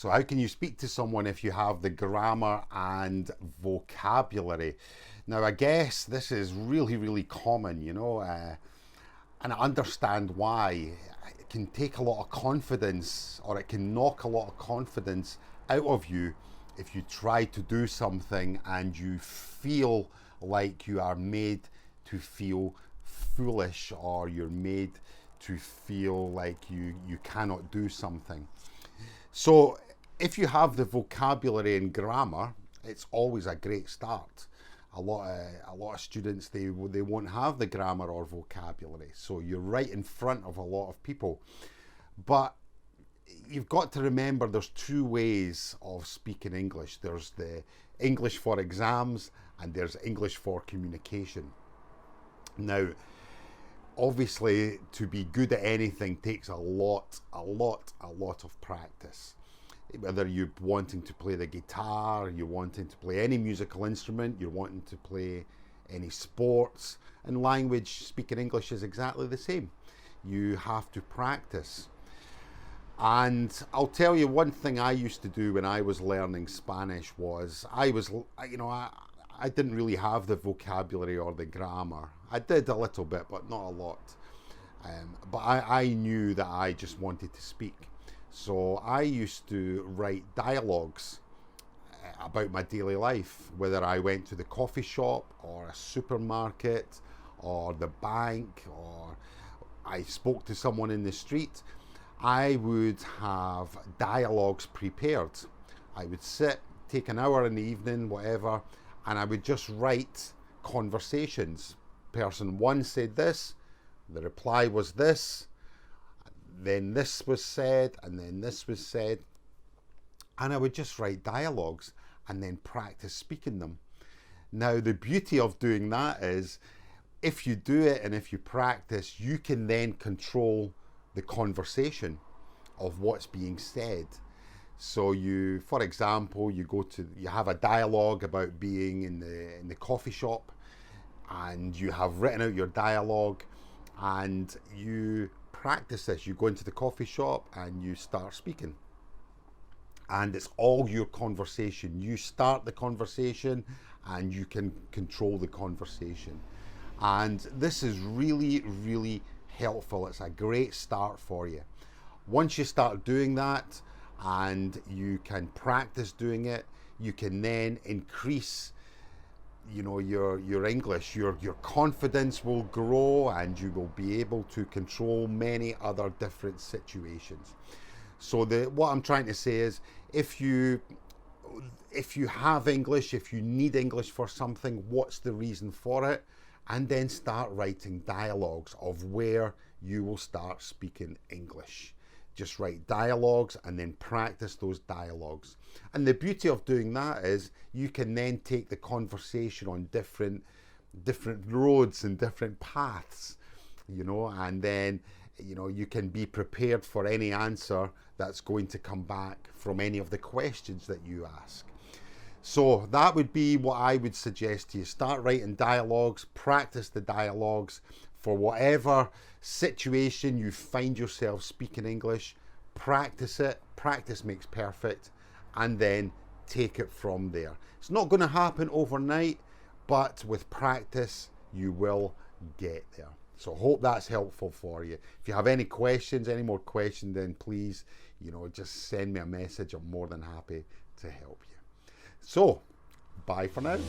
So how can you speak to someone if you have the grammar and vocabulary? Now, I guess this is really, really common, and I understand why. It can take a lot of confidence, or it can knock a lot of confidence out of you if you try to do something and you feel like you are made to feel foolish, or you're made to feel like you cannot do something. So if you have the vocabulary and grammar, it's always a great start. A lot of students, they won't have the grammar or vocabulary, so you're right in front of a lot of people. But you've got to remember there's two ways of speaking English. There's the English for exams and there's English for communication. Now, obviously, to be good at anything takes a lot of practice. Whether you're wanting to play the guitar, you're wanting to play any musical instrument, you're wanting to play any sports, and language, speaking English is exactly the same. You have to practice. And I'll tell you, one thing I used to do when I was learning Spanish was I didn't really have the vocabulary or the grammar. I did a little bit, but not a lot. But I knew that I just wanted to speak. So I used to write dialogues about my daily life, whether I went to the coffee shop or a supermarket or the bank, or I spoke to someone in the street. I would have dialogues prepared. I would sit, take an hour in the evening, whatever, and I would just write conversations. Person one said this, the reply was this, then this was said, and then this was said. And I would just write dialogues and then practice speaking them. Now, the beauty of doing that is if you do it and if you practice, you can then control the conversation of what's being said. So you, for example, you have a dialogue about being in the coffee shop, and you have written out your dialogue, and you practice this. You go into the coffee shop and you start speaking, and it's all your conversation. You start the conversation and you can control the conversation. And this is really, really helpful. It's a great start for you. Once you start doing that and you can practice doing it, you can then increase your English. Your confidence will grow, and you will be able to control many other different situations. So what I'm trying to say is, if you have English, if you need English for something, what's the reason for it? And then start writing dialogues of where you will start speaking English. Just write dialogues and then practice those dialogues. And the beauty of doing that is you can then take the conversation on different roads and different paths, and then you can be prepared for any answer that's going to come back from any of the questions that you ask. So that would be what I would suggest to you. Start writing dialogues, practice the dialogues for whatever situation you find yourself speaking English. Practice it. Practice makes perfect, and then take it from there. It's not going to happen overnight, but with practice you will get there. So hope that's helpful for you. If you have any more questions, then please, just send me a message. I'm more than happy to help you. So, bye for now.